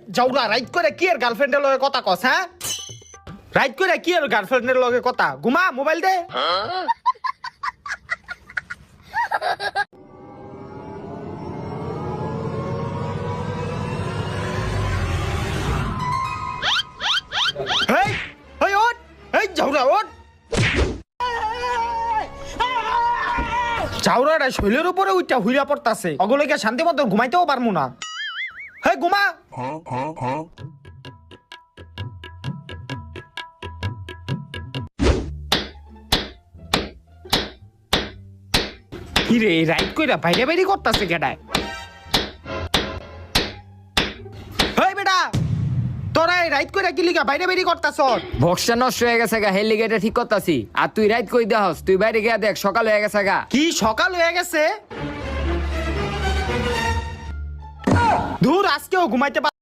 যাওরা right করে কি এর গার্লফ্রেন্ডের লগে কথা কস হ্যাঁ রাইট করে কি এর গার্লফ্রেন্ডের লগে কথা ঘুমা মোবাইল দে হেই হেই ওঠ হেই যাওরা ওঠ চাউরাটা শৈলের উপরে উইটা হুইরা পড়তাছে অগলকে শান্তি মতো ঘুমাইতেও পারমু না হে ঘুমা কি রে রাইট কইরা বাইরে বাইরে করতাছে কেডায় হেই বেটা তোরা এই রাইট কইরা কি লিগা বাইরে বাইরে করতাছ বক্সটা নষ্ট হয়ে গেছে গা হেলিগেটে ঠিক করতাছি আর তুই রাইট কই দেহস তুই বাইরে গিয়া দেখ সকাল হয়ে গেছে গা কি সকাল হয়ে গেছে দূর আজকেও ঘুমাইতে